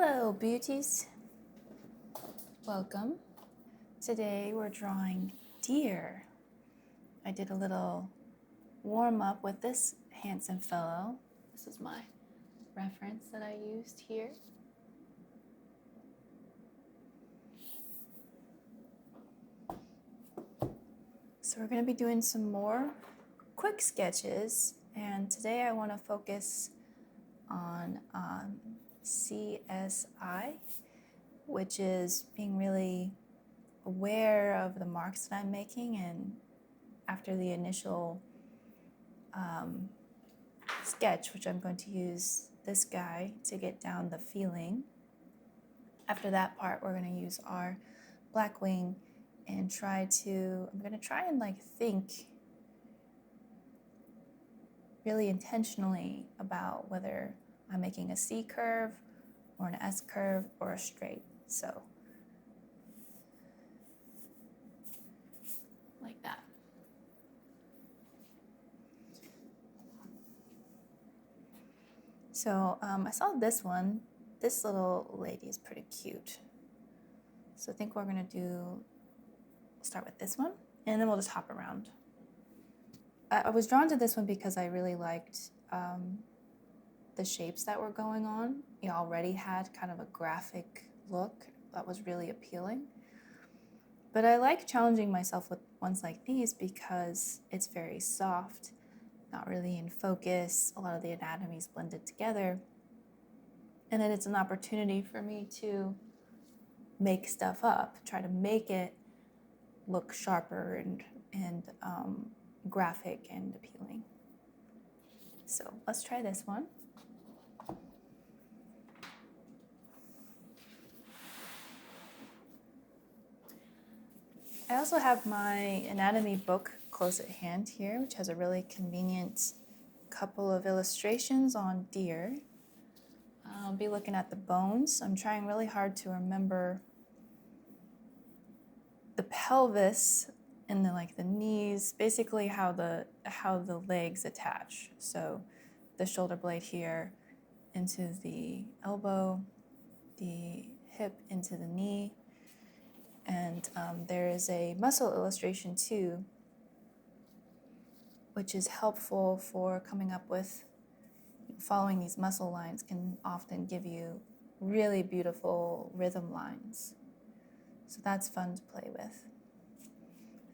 Hello, beauties. Welcome. Today we're drawing deer. I did a little warm up with this handsome fellow. This is my reference that I used here. So we're going to be doing some more quick sketches, and today I want to focus on CSI, which is being really aware of the marks that I'm making, and after the initial sketch, which I'm going to use this guy to get down the feeling. After that part, we're going to use our Blackwing and I'm going to try and think really intentionally about whether I'm making a C curve or an S curve or a straight. So like that. So I saw this one. This little lady is pretty cute. So I think we're gonna start with this one, and then we'll just hop around. I was drawn to this one because I really liked the shapes that were going on. It already had kind of a graphic look that was really appealing. But I like challenging myself with ones like these because it's very soft, not really in focus. A lot of the anatomy is blended together. And then it's an opportunity for me to make stuff up, try to make it look sharper and graphic and appealing. So let's try this one. I also have my anatomy book close at hand here, which has a really convenient couple of illustrations on deer. I'll be looking at the bones. I'm trying really hard to remember the pelvis and the knees, basically how the legs attach. So the shoulder blade here into the elbow, the hip into the knee. And there is a muscle illustration too, which is helpful for coming up with, following these muscle lines can often give you really beautiful rhythm lines. So that's fun to play with.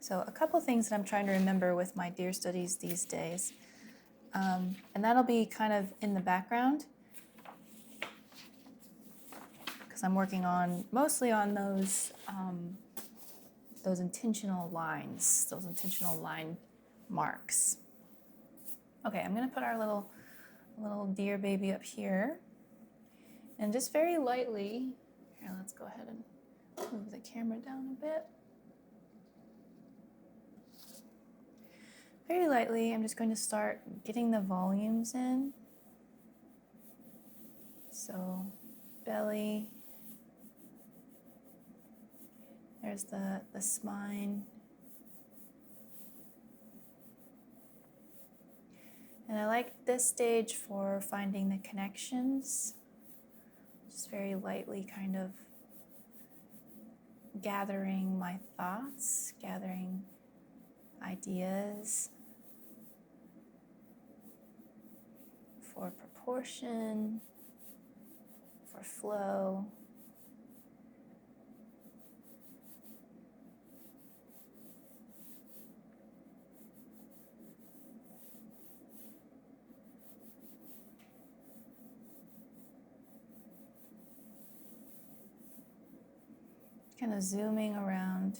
So a couple things that I'm trying to remember with my deer studies these days, and that'll be kind of in the background because I'm working mostly on those intentional lines, those intentional line marks. Okay, I'm gonna put our little deer baby up here, and just very lightly, here, let's go ahead and move the camera down a bit. Very lightly, I'm just going to start getting the volumes in. So belly, there's the spine. And I like this stage for finding the connections. Just very lightly kind of gathering my thoughts, gathering ideas for proportion, for flow. Kind of zooming around.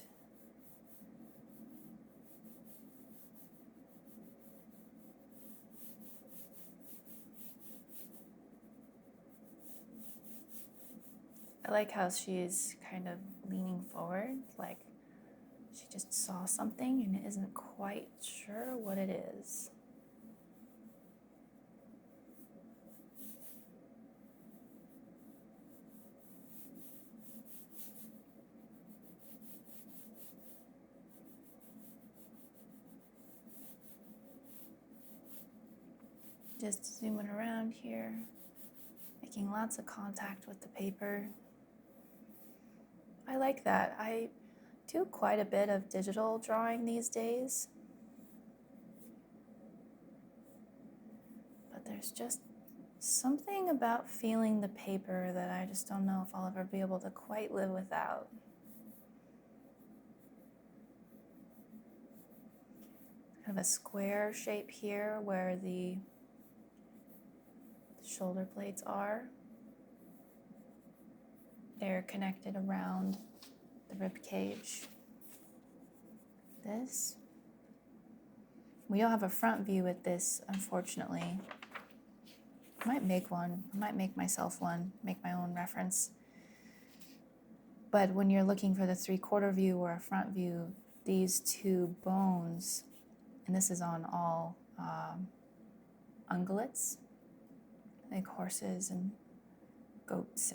I like how she's kind of leaning forward, like she just saw something and isn't quite sure what it is. Just zooming around here. I making lots of contact with the paper. I like that. I do quite a bit of digital drawing these days, but there's just something about feeling the paper that I just don't know if I'll ever be able to quite live without. Kind of a square shape here where the shoulder blades are. They're connected around the rib cage. This. We don't have a front view with this, unfortunately. I might make one. I might make myself one, make my own reference. But when you're looking for the 3/4 view or a front view, these two bones, and this is on all ungulates, like horses and goats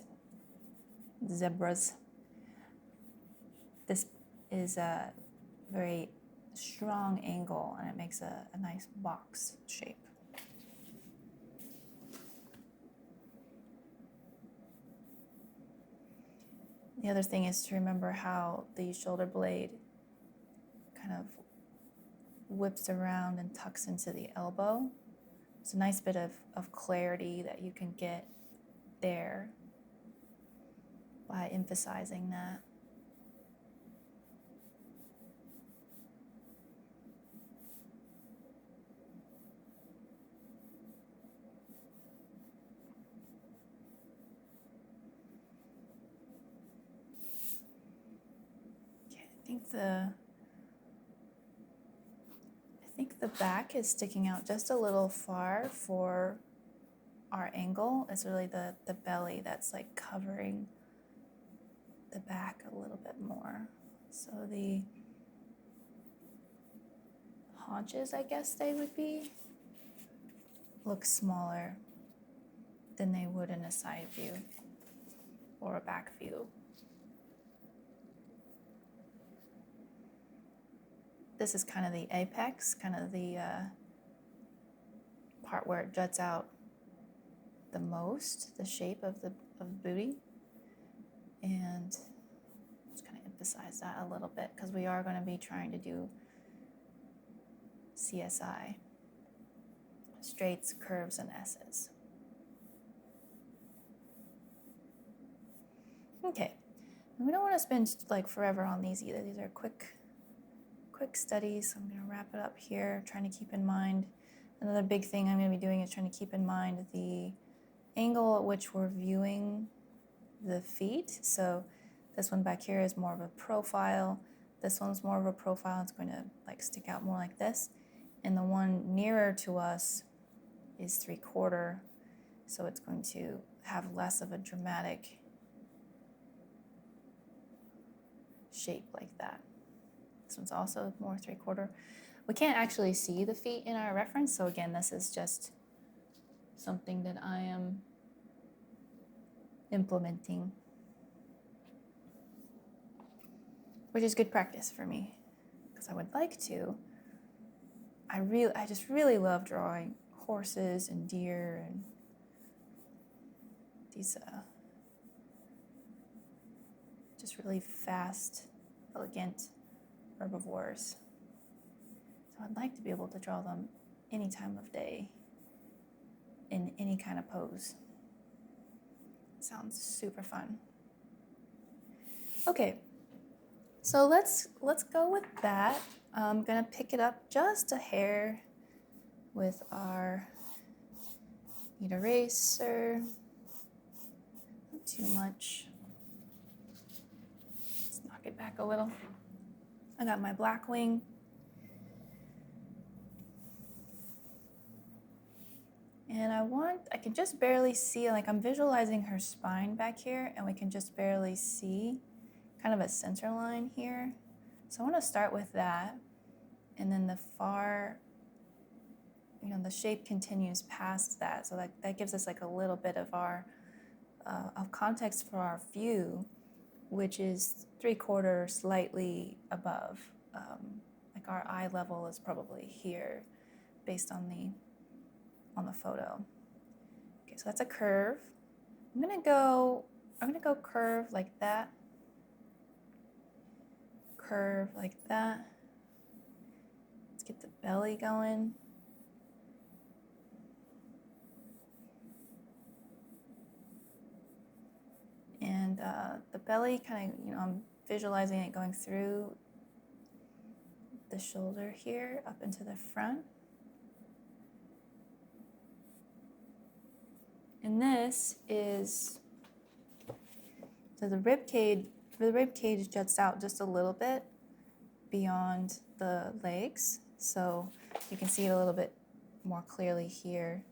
and zebras. This is a very strong angle and it makes a nice box shape. The other thing is to remember how the shoulder blade kind of whips around and tucks into the elbow. It's a nice bit of clarity that you can get there by emphasizing that. I think the back is sticking out just a little far for our angle. It's really the belly that's like covering the back a little bit more. So the haunches, I guess they would be, look smaller than they would in a side view or a back view. This is kind of the apex, kind of the part where it juts out the most, the shape of the booty. And just kind of emphasize that a little bit because we are going to be trying to do CSI, straights, curves, and S's. Okay, and we don't want to spend like forever on these either. These are quick studies. So I'm going to wrap it up here, trying to keep in mind. Another big thing I'm going to be doing is trying to keep in mind the angle at which we're viewing the feet. So this one back here is more of a profile. This one's more of a profile. It's going to like stick out more like this. And the one nearer to us is 3/4. So it's going to have less of a dramatic shape like that. This one's also more 3/4. We can't actually see the feet in our reference. So again, this is just something that I am implementing, which is good practice for me because I would like to. I just really love drawing horses and deer and these just really fast, elegant herbivores. So I'd like to be able to draw them any time of day in any kind of pose. Sounds super fun. Okay, so let's go with that. I'm gonna pick it up just a hair with our Knead eraser. Not too much. Let's knock it back a little. I got my Blackwing. And I can just barely see, like I'm visualizing her spine back here and we can just barely see kind of a center line here. So I want to start with that. And then the far, the shape continues past that. So that gives us like a little bit of our, of context for our view, which is 3/4 slightly above. Like our eye level is probably here based on the photo. Okay, so that's a curve. I'm gonna go curve like that. Curve like that. Let's get the belly going. And the belly kind of, I'm visualizing it going through the shoulder here up into the front. And this is, so the rib cage juts out just a little bit beyond the legs. So you can see it a little bit more clearly here.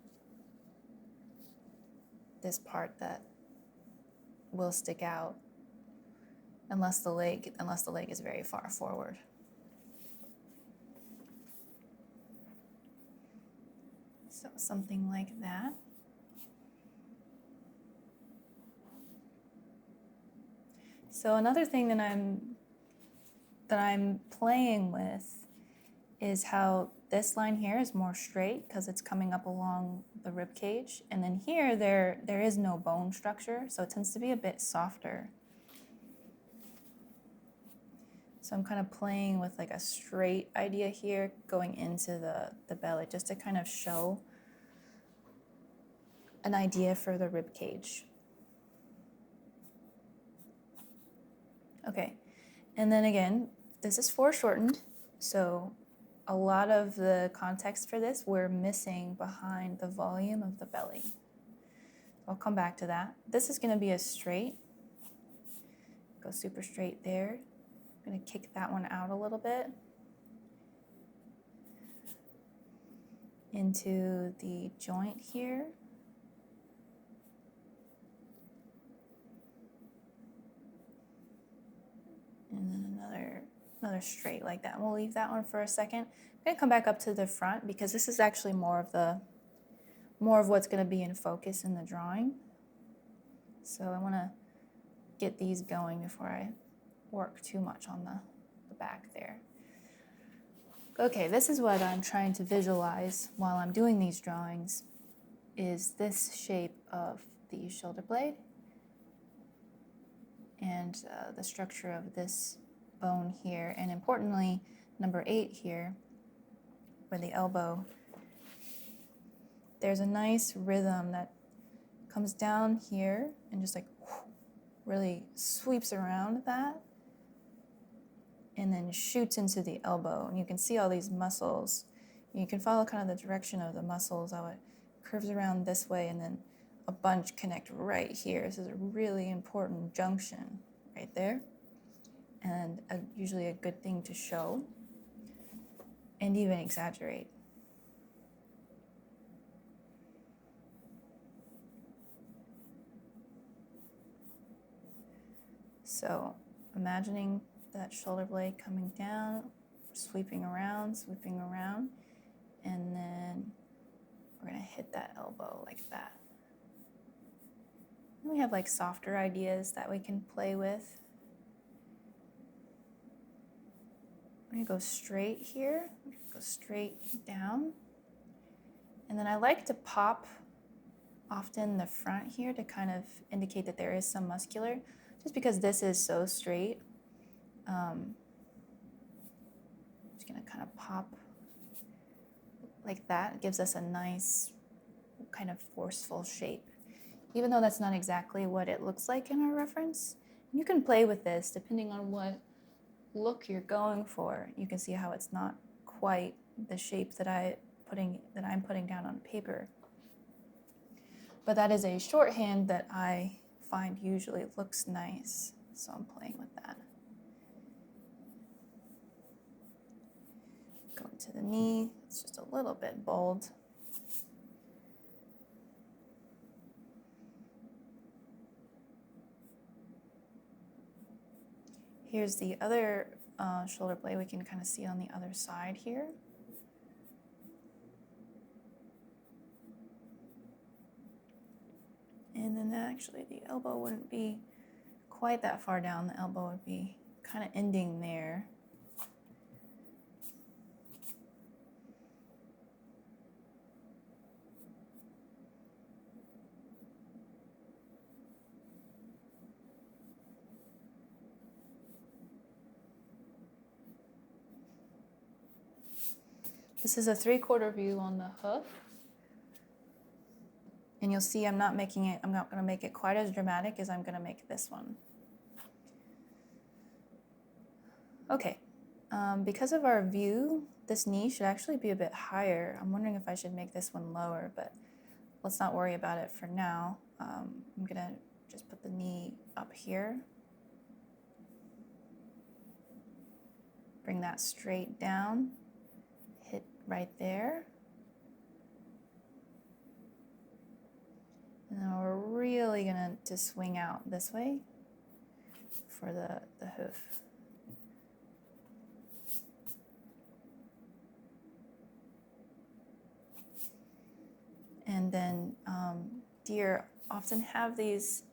This part that will stick out unless the leg is very far forward. So something like that. So another thing that I'm playing with is how this line here is more straight because it's coming up along the rib cage, and then here there is no bone structure, so it tends to be a bit softer. So I'm kind of playing with like a straight idea here going into the belly just to kind of show an idea for the rib cage. Okay, and then again, this is foreshortened, so a lot of the context for this we're missing behind the volume of the belly. I'll come back to that. This is going to be a straight. Go super straight there. I'm going to kick that one out a little bit into the joint here. And then another straight like that. We'll leave that one for a second. I'm going to come back up to the front because this is actually more of what's going to be in focus in the drawing. So I want to get these going before I work too much on the back there. Okay, this is what I'm trying to visualize while I'm doing these drawings, is this shape of the shoulder blade and the structure of this bone here, and importantly, number 8 here, where the elbow, there's a nice rhythm that comes down here and just like really sweeps around that and then shoots into the elbow. And you can see all these muscles. You can follow kind of the direction of the muscles, how it curves around this way, and then a bunch connect right here. This is a really important junction right there, and usually a good thing to show and even exaggerate. So imagining that shoulder blade coming down, sweeping around, and then we're gonna hit that elbow like that. And we have like softer ideas that we can play with. I'm gonna go straight here, go straight down. And then I like to pop often the front here to kind of indicate that there is some muscular, just because this is so straight. Just gonna kind of pop like that. It gives us a nice kind of forceful shape, even though that's not exactly what it looks like in our reference. You can play with this depending on what look you're going for. You can see how it's not quite the shape that I'm putting down on paper. But that is a shorthand that I find usually looks nice, so I'm playing with that. Going to the knee, it's just a little bit bold. Here's the other shoulder blade. We can kind of see on the other side here. And then actually the elbow wouldn't be quite that far down. The elbow would be kind of ending there. This is a 3/4 view on the hoof. And you'll see I'm not gonna make it quite as dramatic as I'm gonna make this one. Okay, because of our view, this knee should actually be a bit higher. I'm wondering if I should make this one lower, but let's not worry about it for now. I'm gonna just put the knee up here. Bring that straight down, hit right there. And then we're really gonna just swing out this way for the hoof. And then deer often have these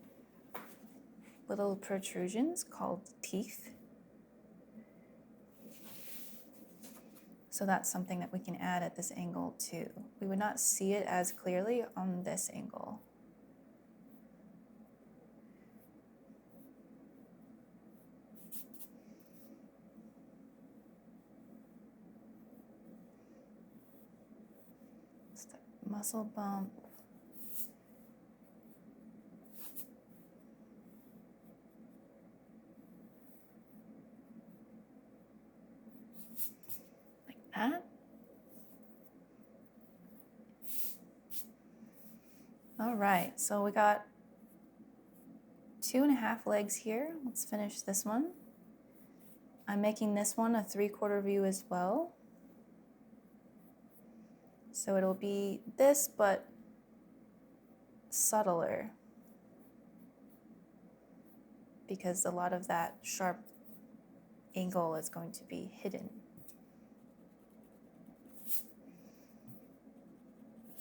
little protrusions called teeth. So that's something that we can add at this angle too. We would not see it as clearly on this angle. Just a muscle bump. That. All right, so we got 2.5 legs here. Let's finish this one. I'm making this one a 3/4 view as well. So it'll be this, but subtler, because a lot of that sharp angle is going to be hidden.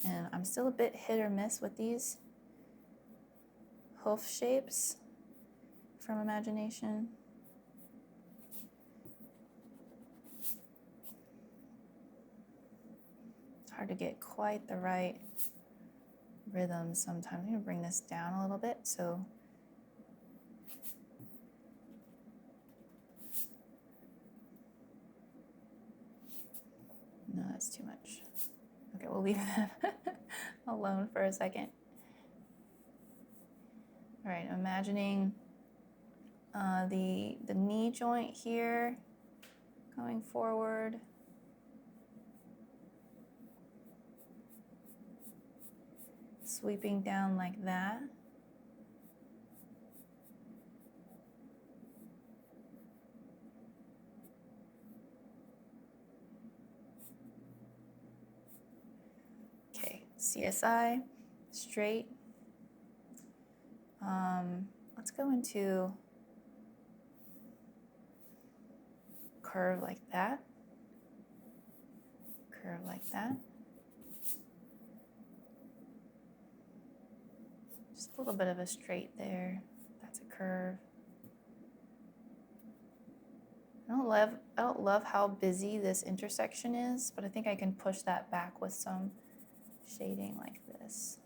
And I'm still a bit hit or miss with these hoof shapes from imagination. It's hard to get quite the right rhythm sometimes. I'm gonna bring this down a little bit so no, that's too much. Okay, we'll leave that alone for a second. All right, imagining the knee joint here going forward. Sweeping down like that. Okay, CSI, straight. Let's go into curve like that. Curve like that. Just a little bit of a straight there. That's a curve. I don't love how busy this intersection is, but I think I can push that back with some shading like this.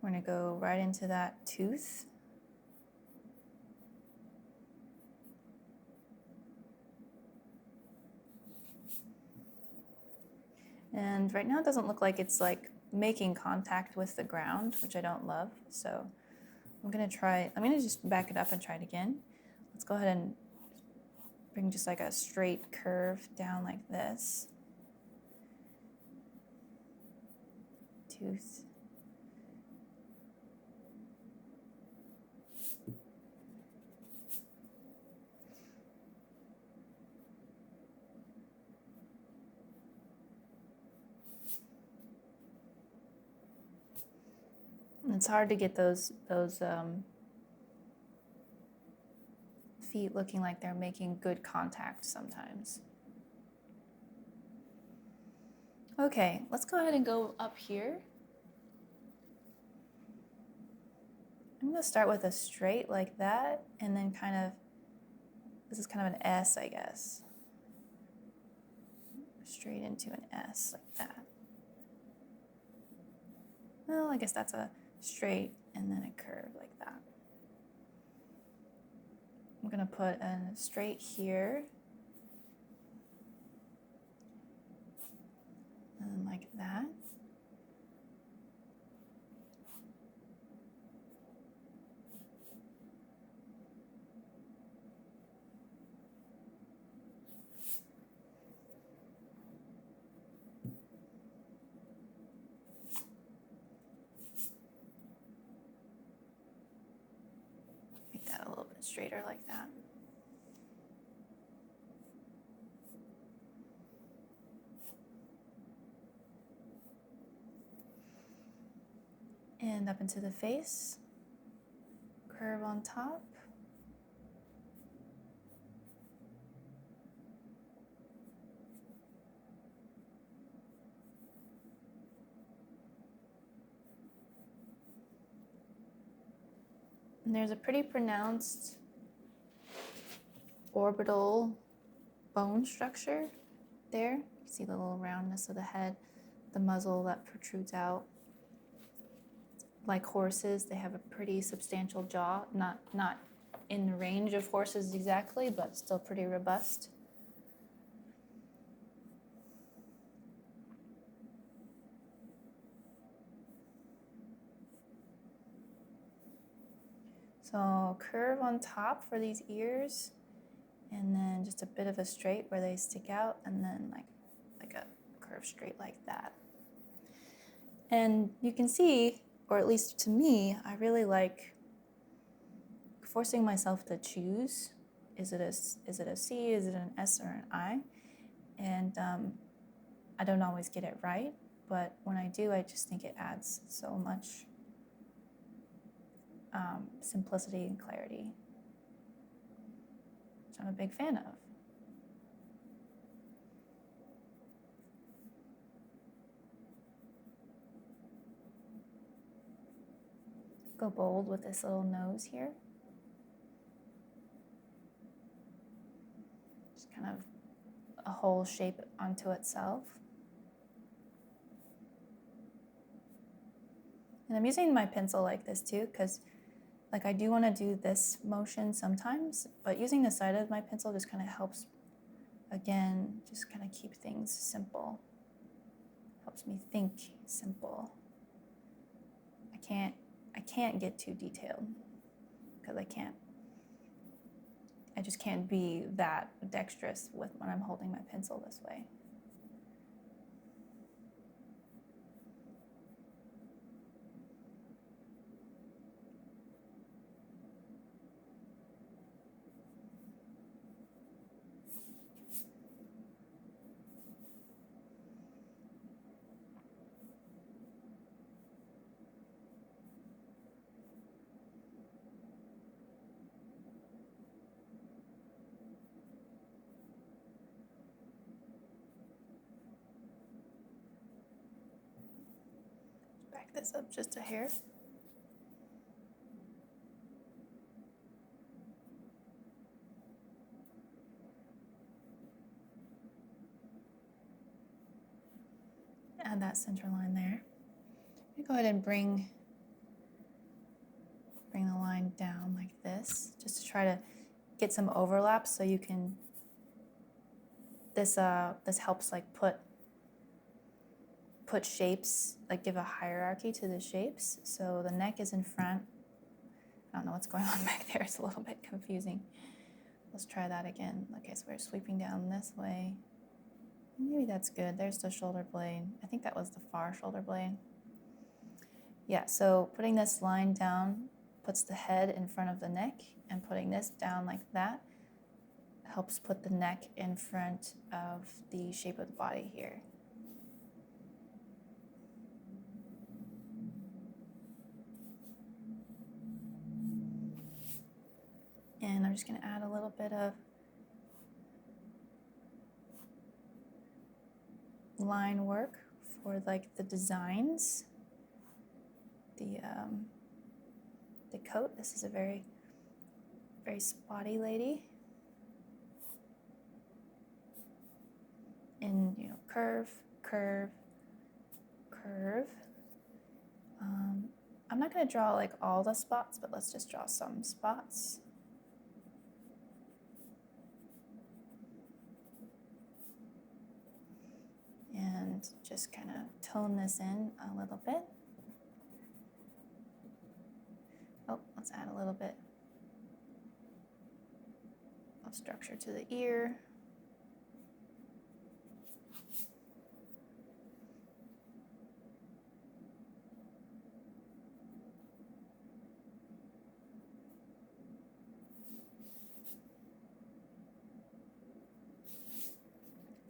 We're gonna go right into that tooth. And right now it doesn't look like it's like making contact with the ground, which I don't love. So I'm gonna just back it up and try it again. Let's go ahead and bring just like a straight curve down like this. Tooth. It's hard to get those feet looking like they're making good contact sometimes. Okay, let's go ahead and go up here. I'm gonna start with a straight like that, and then this is kind of an S, I guess. Straight into an S like that. Well, I guess that's a straight and then a curve like that. I'm gonna put a straight here. And like that. Make that a little bit straighter like that. And up into the face, curve on top. And there's a pretty pronounced orbital bone structure there. You see the little roundness of the head, the muzzle that protrudes out. Like horses, they have a pretty substantial jaw, not in the range of horses exactly, but still pretty robust. So curve on top for these ears, and then just a bit of a straight where they stick out, and then like a curve straight like that. And you can see, or at least to me, I really like forcing myself to choose. Is it a C, is it an S, or an I? And I don't always get it right, but when I do, I just think it adds so much simplicity and clarity, which I'm a big fan of. Go bold with this little nose here. Just kind of a whole shape onto itself. And I'm using my pencil like this too, because like I do want to do this motion sometimes, but using the side of my pencil just kind of helps, again, just kind of keep things simple. Helps me think simple. I can't get too detailed because I just can't be that dexterous with when I'm holding my pencil this way. Back this up just a hair. Add that center line there. I'm gonna go ahead and bring the line down like this, just to try to get some overlap so you can, this helps like put shapes, like give a hierarchy to the shapes. So the neck is in front. I don't know what's going on back there, it's a little bit confusing. Let's try that again. Okay, so we're sweeping down this way. Maybe that's good. There's the shoulder blade. I think that was the far shoulder blade. Yeah, so putting this line down puts the head in front of the neck, and putting this down like that helps put the neck in front of the shape of the body here. And I'm just going to add a little bit of line work for like the designs. The coat, this is a very, very spotty lady. And, you know, curve, curve, curve. I'm not going to draw like all the spots, but let's just draw some spots. and just kind of tone this in a little bit. Oh, let's add a little bit of structure to the ear.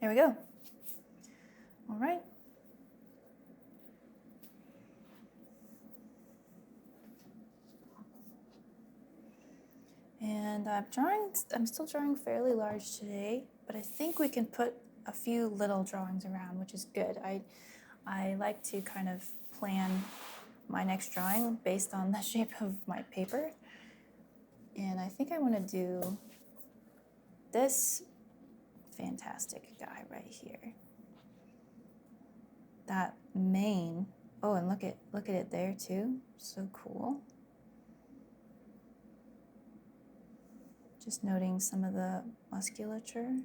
There we go. All right. And I'm still drawing fairly large today, but I think we can put a few little drawings around, which is good. I like to kind of plan my next drawing based on the shape of my paper. And I think I want to do this fantastic guy right here. That mane. Oh, and look at it there too. So cool. Just noting some of the musculature.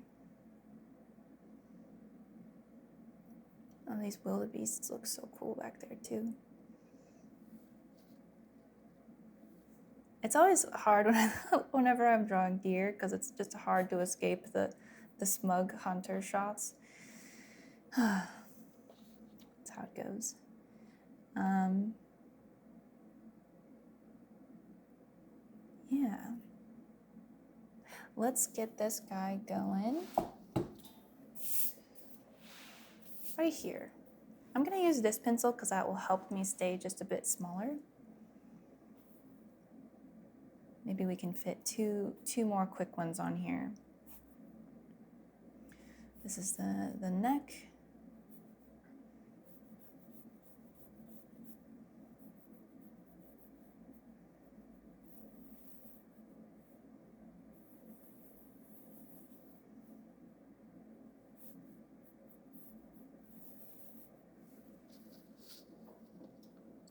Oh, these wildebeests look so cool back there too. It's always hard whenever I'm drawing deer, because it's just hard to escape the smug hunter shots. That's how it goes. Yeah. Let's get this guy going. Right here. I'm gonna use this pencil because that will help me stay just a bit smaller. Maybe we can fit two more quick ones on here. This is the neck.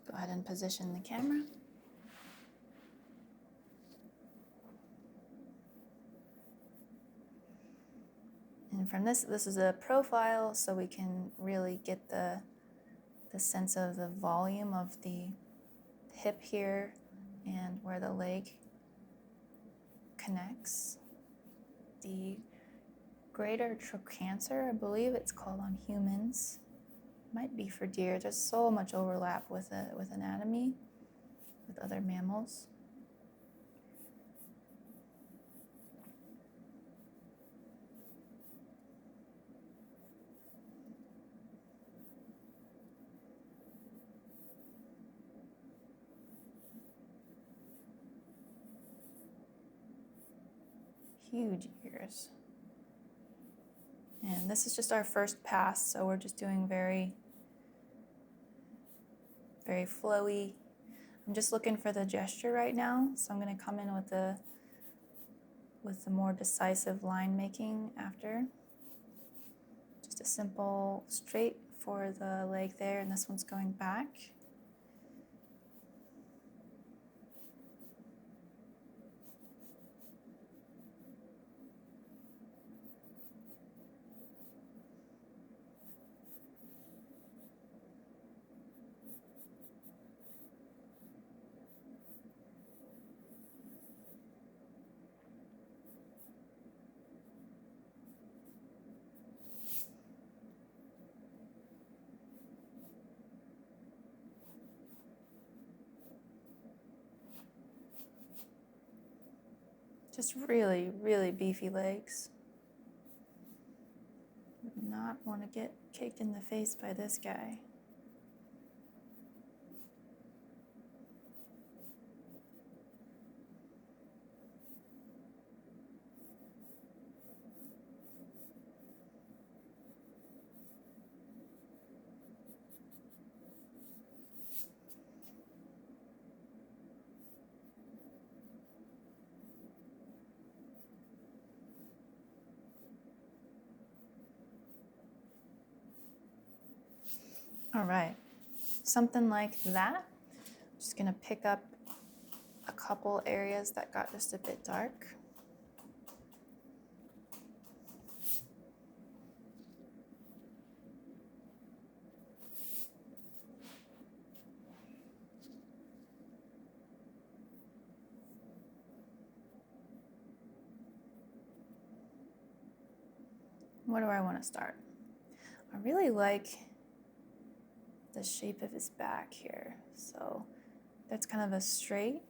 Go ahead and position the camera. And from this is a profile, so we can really get the sense of the volume of the hip here and where the leg connects. The greater trochanter, I believe it's called on humans. Might be for deer. There's so much overlap with anatomy with other mammals. Huge ears. And this is just our first pass, so we're just doing very, very flowy. I'm just looking for the gesture right now, so I'm going to come in with the more decisive line making after. Just a simple straight for the leg there, and this one's going back. Just really, really beefy legs. Would not want to get kicked in the face by this guy. All right, something like that. I'm just gonna pick up a couple areas that got just a bit dark. Where do I want to start? I really like the shape of his back here. So that's kind of a straight.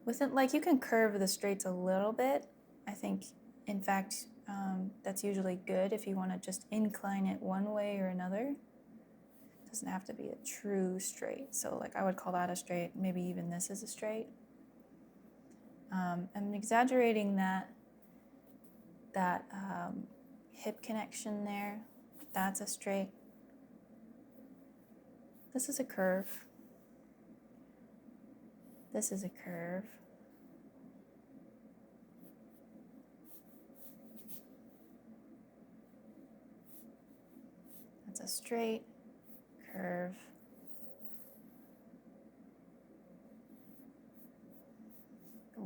With it, like, you can curve the straights a little bit. I think, in fact, that's usually good if you want to just incline it one way or another. It doesn't have to be a true straight. So like I would call that a straight. Maybe even this is a straight. I'm exaggerating that hip connection there. That's a straight. This is a curve. This is a curve. That's a straight curve.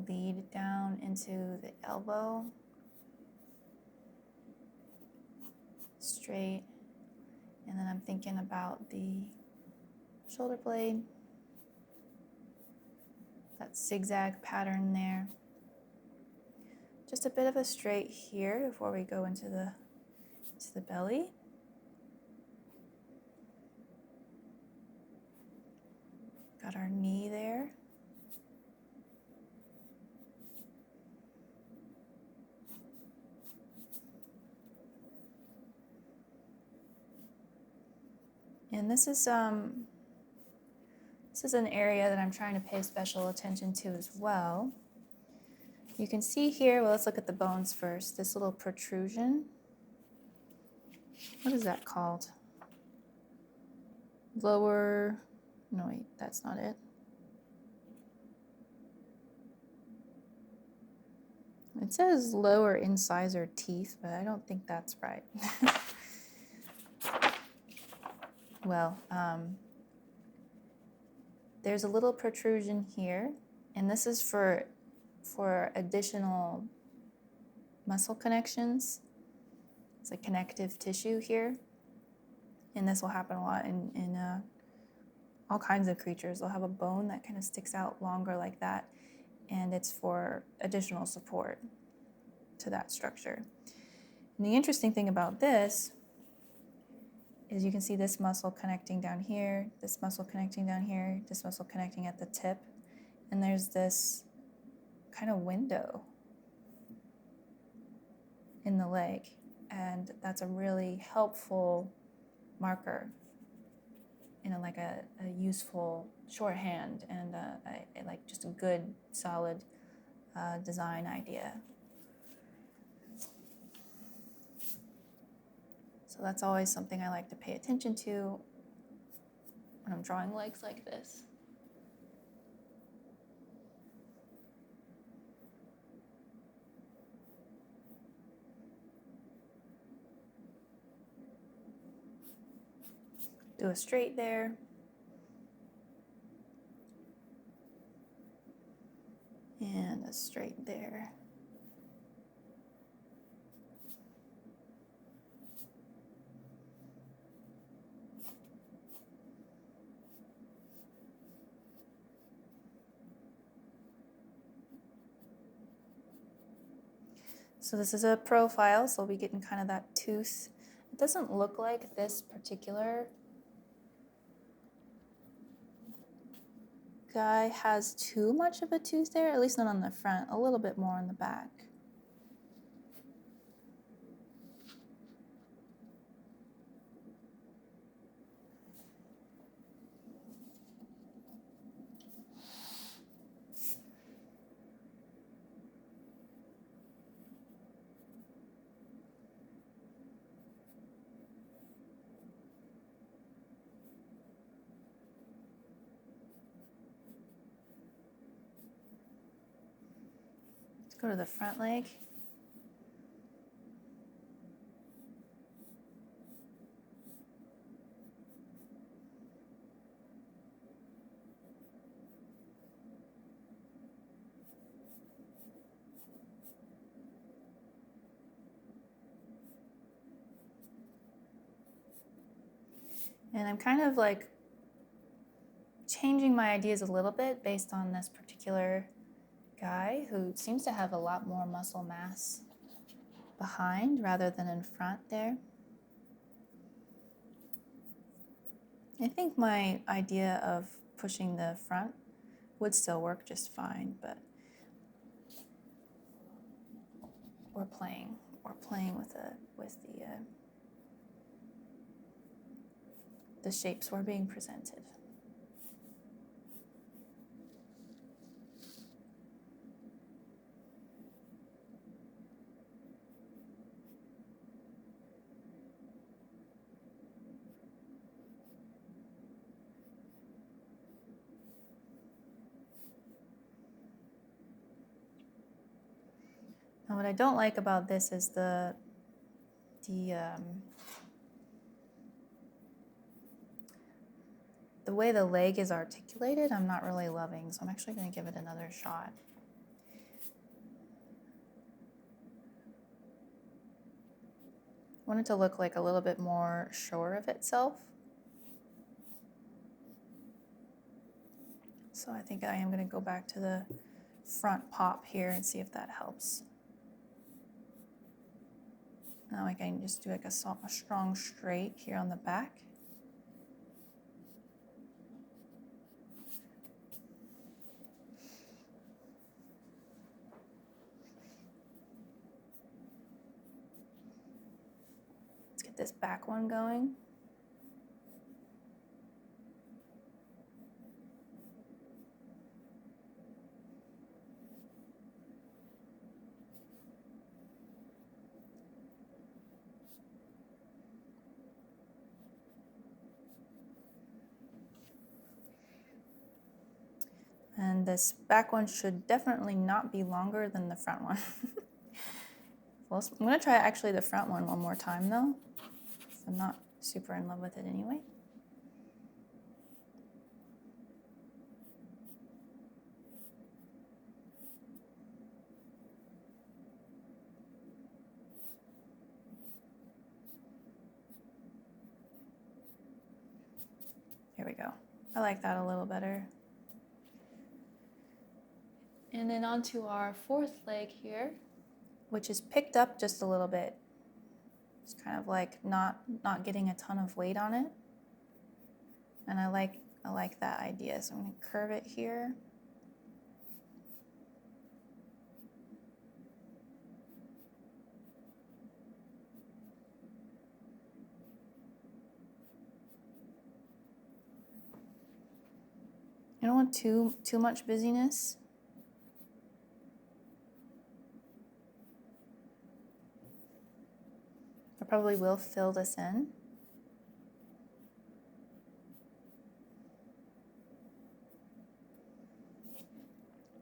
Lead down into the elbow. Straight. And then I'm thinking about the shoulder blade. That zigzag pattern there. Just a bit of a straight here before we go into the belly. Got our knee there. And this is an area that I'm trying to pay special attention to as well. You can see here, well, let's look at the bones first. This little protrusion. What is that called? Lower, no wait, that's not it. It says lower incisor teeth, but I don't think that's right. Well, there's a little protrusion here, and this is for additional muscle connections. It's a connective tissue here, and this will happen a lot in all kinds of creatures. They'll have a bone that kind of sticks out longer like that, and it's for additional support to that structure. And the interesting thing about this is you can see this muscle connecting down here, this muscle connecting down here, this muscle connecting at the tip, and there's this kind of window in the leg, and that's a really helpful marker in a useful shorthand and like just a good solid design idea. So that's always something I like to pay attention to when I'm drawing legs like this. Do a straight there. And a straight there. So this is a profile, so we'll be getting kind of that tooth. It doesn't look like this particular guy has too much of a tooth there, at least not on the front, a little bit more on the back. Go to the front leg. And I'm kind of like changing my ideas a little bit based on this particular guy who seems to have a lot more muscle mass behind rather than in front there. I think my idea of pushing the front would still work just fine, but we're playing with the shapes we're being presented. Now, what I don't like about this is the way the leg is articulated. I'm not really loving, so I'm actually going to give it another shot. I want it to look like a little bit more sure of itself. So I think I am going to go back to the front pop here and see if that helps. Now I can just do like a strong straight here on the back. Let's get this back one going. And this back one should definitely not be longer than the front one. Well, I'm going to try actually the front one more time though. I'm not super in love with it anyway. Here we go. I like that a little better. And then onto our fourth leg here, which is picked up just a little bit. It's kind of like not getting a ton of weight on it. And I like that idea. So I'm going to curve it here. I don't want too much busyness. I probably will fill this in.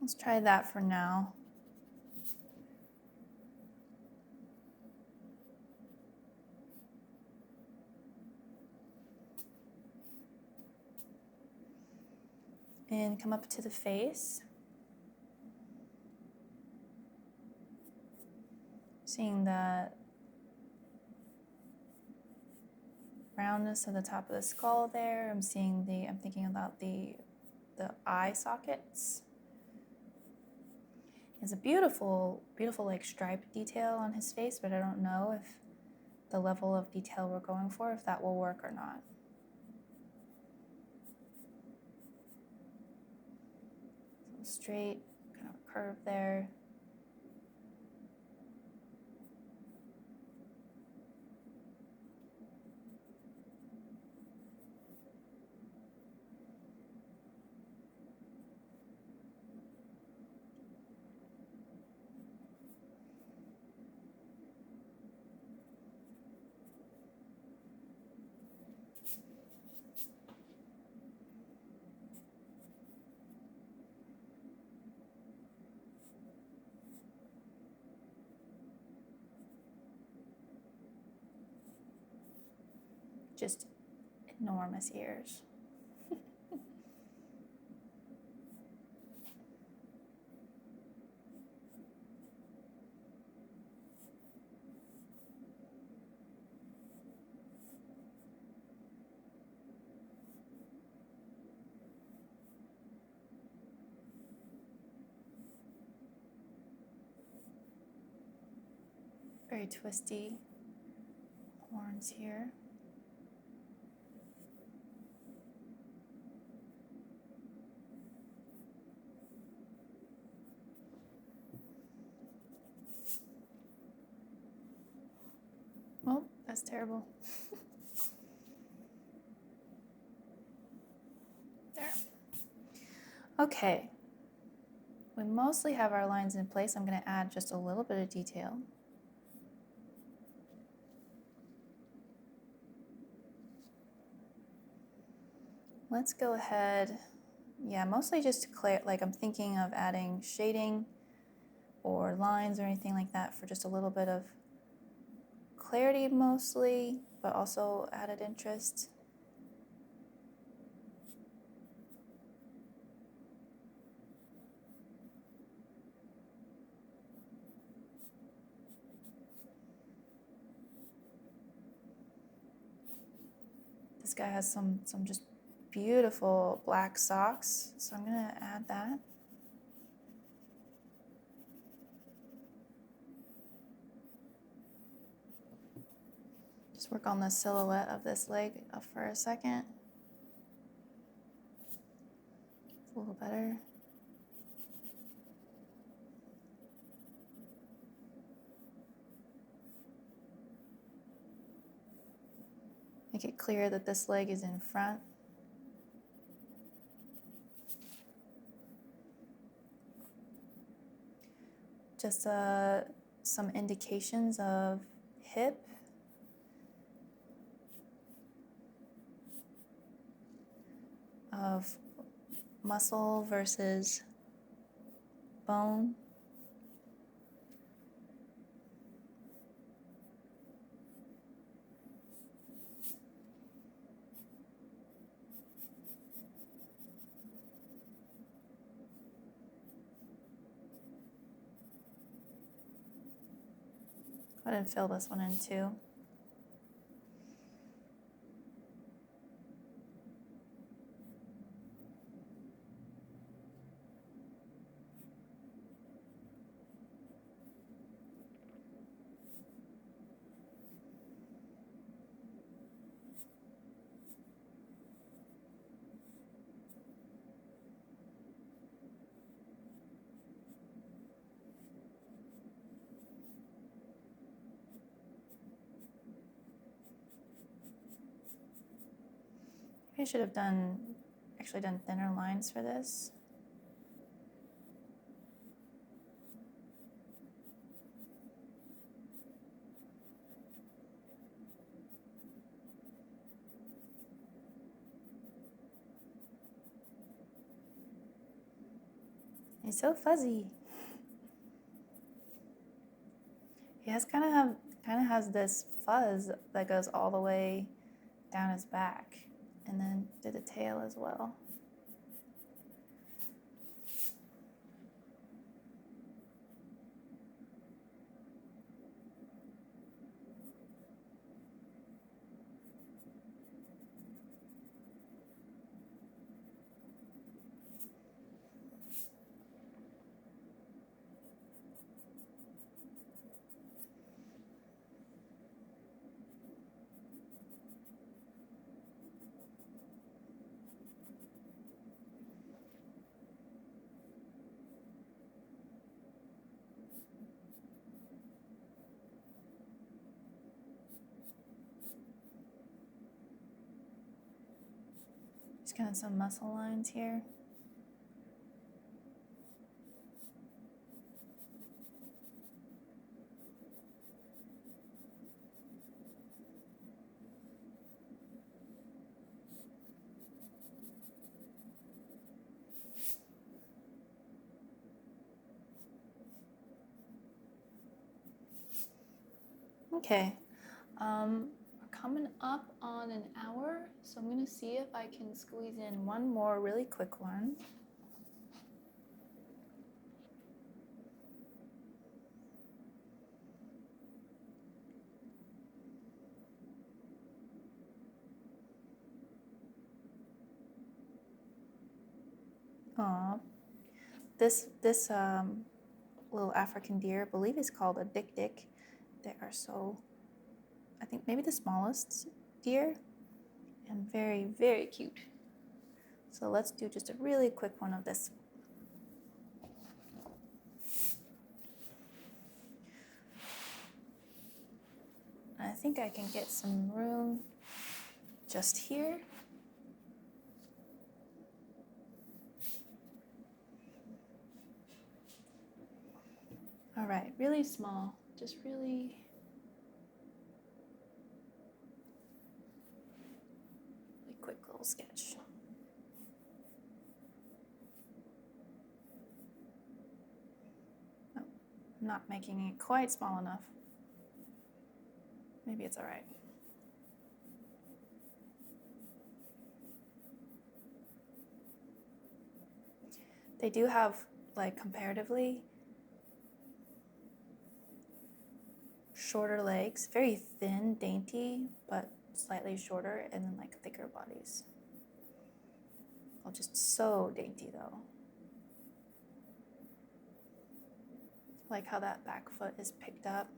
Let's try that for now. And come up to the face. Seeing the roundness of the top of the skull there. I'm thinking about the eye sockets. He has a beautiful like stripe detail on his face, but I don't know if the level of detail we're going for, if that will work or not. So straight, kind of a curve there. Just enormous ears. very twisty horns here. Oh, that's terrible. There. Okay. We mostly have our lines in place. I'm going to add just a little bit of detail. Let's go ahead. Yeah, mostly just to clear, like I'm thinking of adding shading or lines or anything like that for just a little bit of clarity mostly, but also added interest. This guy has some just beautiful black socks, so I'm gonna add that. Just work on the silhouette of this leg for a second. It's a little better. Make it clear that this leg is in front. Just some indications of hip. Of muscle versus bone. Go ahead and fill this one in too. I should have actually done thinner lines for this. He's so fuzzy. He kind of has this fuzz that goes all the way down his back, and then to the tail as well. Just kind of some muscle lines here. Okay, we're coming up on an hour, so I'm gonna see if I can squeeze in one more really quick one. Aw, this little African deer, I believe is called a dik-dik, They are so, I think maybe the smallest deer, and very, very cute. So let's do just a really quick one of this. I think I can get some room just here. All right, really small, just really quick little sketch. Oh, I'm not making it quite small enough. Maybe it's all right. They do have, like, comparatively shorter legs, very thin, dainty, but slightly shorter, and then like thicker bodies. Oh, just so dainty though. Like how that back foot is picked up.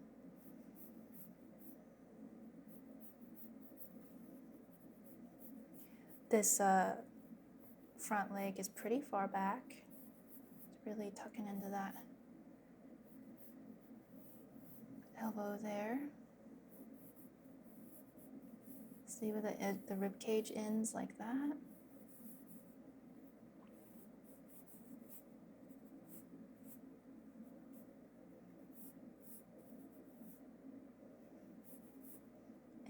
This front leg is pretty far back. It's really tucking into that elbow there. See where the rib cage ends like that.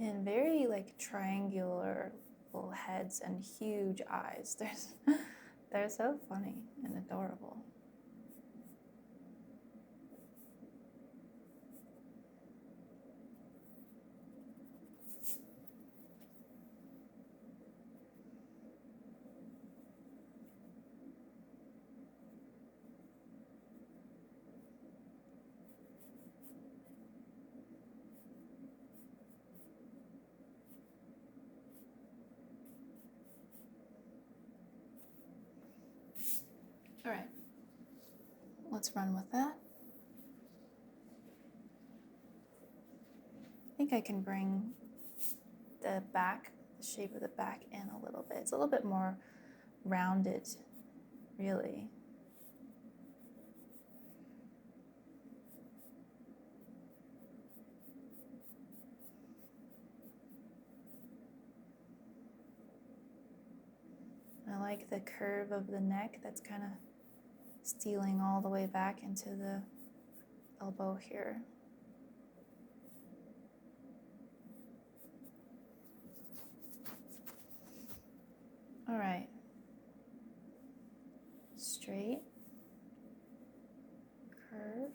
And very like triangular little heads and huge eyes. They're so funny and adorable. All right, let's run with that. I think I can bring the back, the shape of the back in a little bit. It's a little bit more rounded, really. I like the curve of the neck that's kind of stealing all the way back into the elbow here. All right. Straight, curve.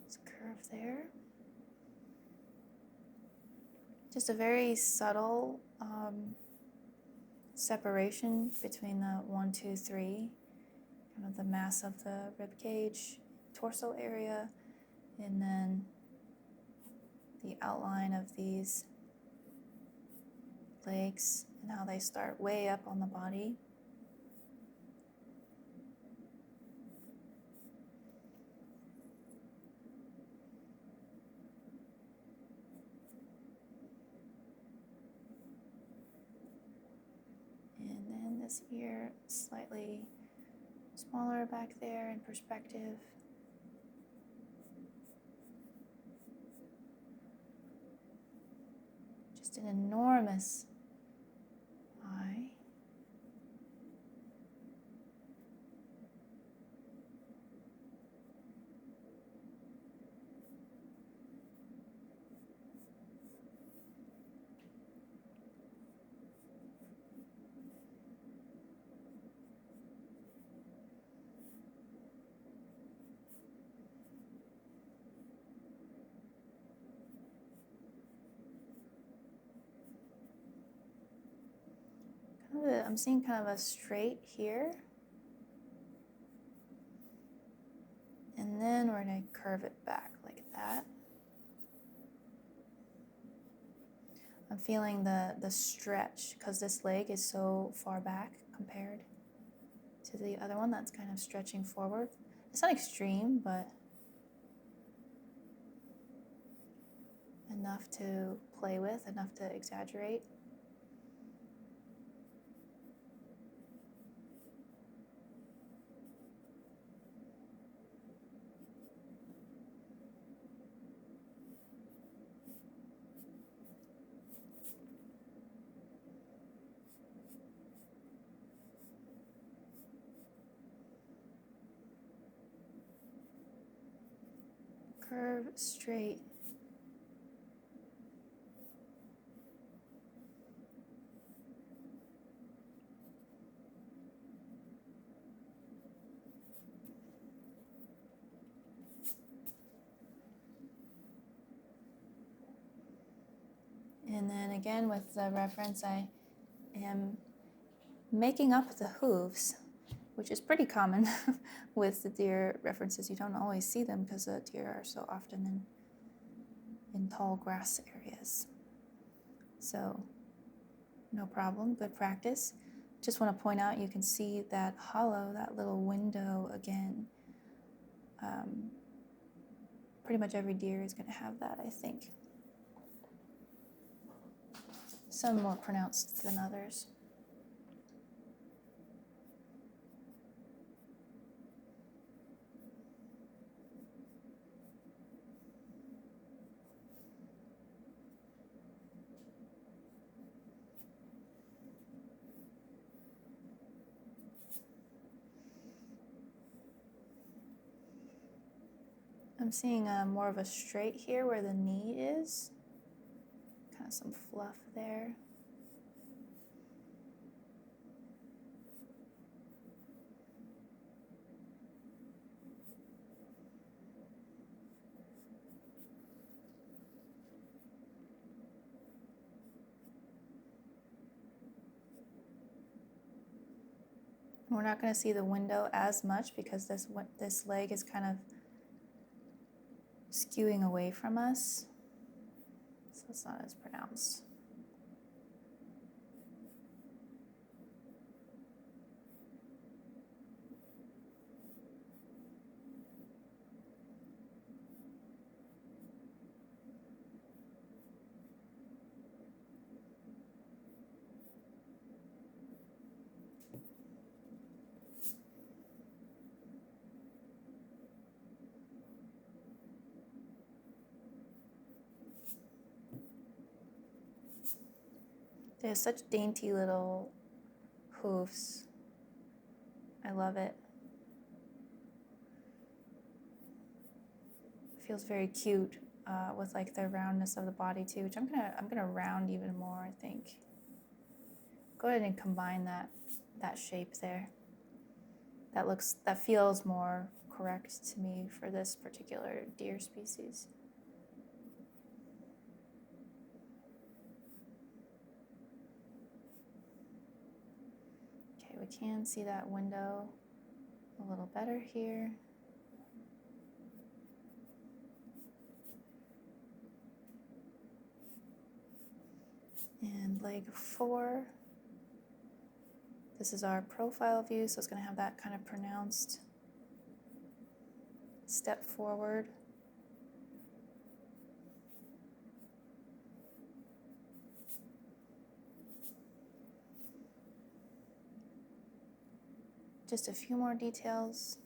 Let's curve there. Just a very subtle separation between the 1, 2, 3, kind of the mass of the rib cage, torso area, and then the outline of these legs and how they start way up on the body. And then this ear slightly smaller back there in perspective. Just an enormous eye. I'm seeing kind of a straight here. And then we're going to curve it back like that. I'm feeling the stretch because this leg is so far back compared to the other one that's kind of stretching forward. It's not extreme, but enough to play with, enough to exaggerate. Curve straight. And then again with the reference, I am making up the hooves, which is pretty common with the deer references. You don't always see them because the deer are so often in tall grass areas. So no problem, good practice. Just want to point out, you can see that hollow, that little window again. Pretty much every deer is going to have that, I think. Some more pronounced than others. I'm seeing more of a straight here where the knee is. Kind of some fluff there. We're not going to see the window as much because this leg is kind of skewing away from us, so it's not as pronounced. They have such dainty little hooves. I love it. It feels very cute with like the roundness of the body too, which I'm gonna round even more, I think. Go ahead and combine that shape there. That feels more correct to me for this particular deer species. We can see that window a little better here. And leg 4. This is our profile view, so it's going to have that kind of pronounced step forward. Just a few more details.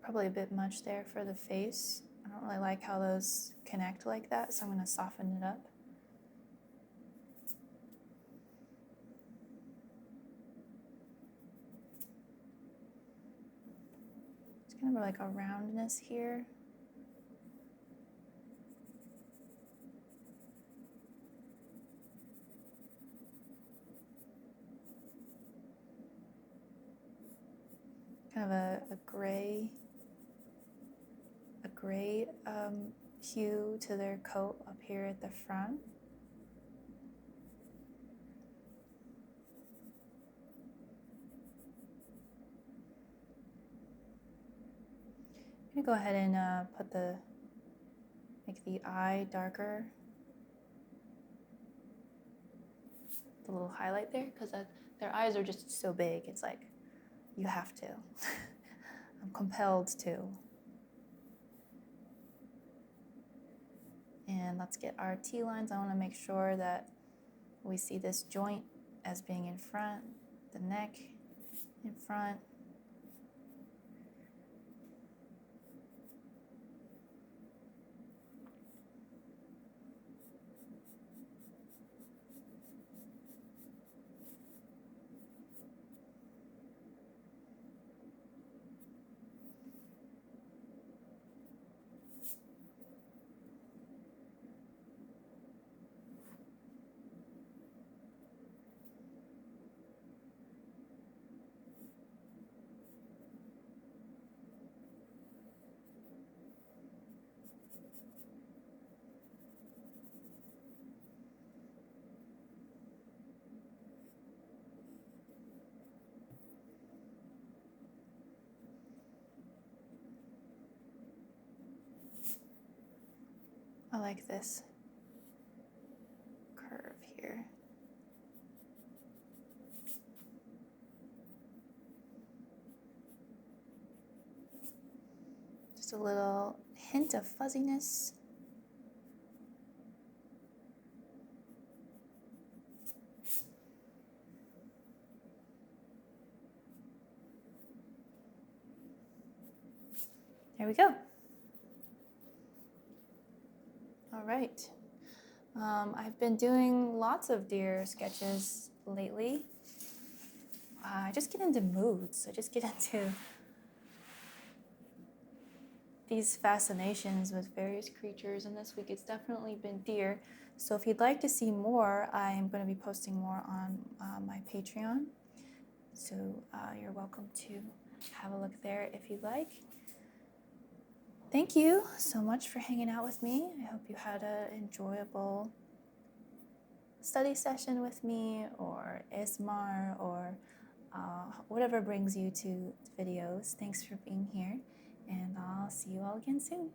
Probably a bit much there for the face. I don't really like how those connect like that, so I'm going to soften it up. It's kind of like a roundness here. Kind kind of a gray hue to their coat up here at the front. I'm gonna go ahead and make the eye darker, the little highlight there, because their eyes are just so big. It's like you have to. I'm compelled to. And let's get our T-lines. I want to make sure that we see this joint as being in front, the neck in front. I like this curve here. Just a little hint of fuzziness. There we go. All right. I've been doing lots of deer sketches lately. I just get into moods. I just get into these fascinations with various creatures, and this week it's definitely been deer. So if you'd like to see more, I'm going to be posting more on my Patreon. So you're welcome to have a look there if you'd like. Thank you so much for hanging out with me. I hope you had an enjoyable study session with me, or ASMR, or whatever brings you to videos. Thanks for being here, and I'll see you all again soon.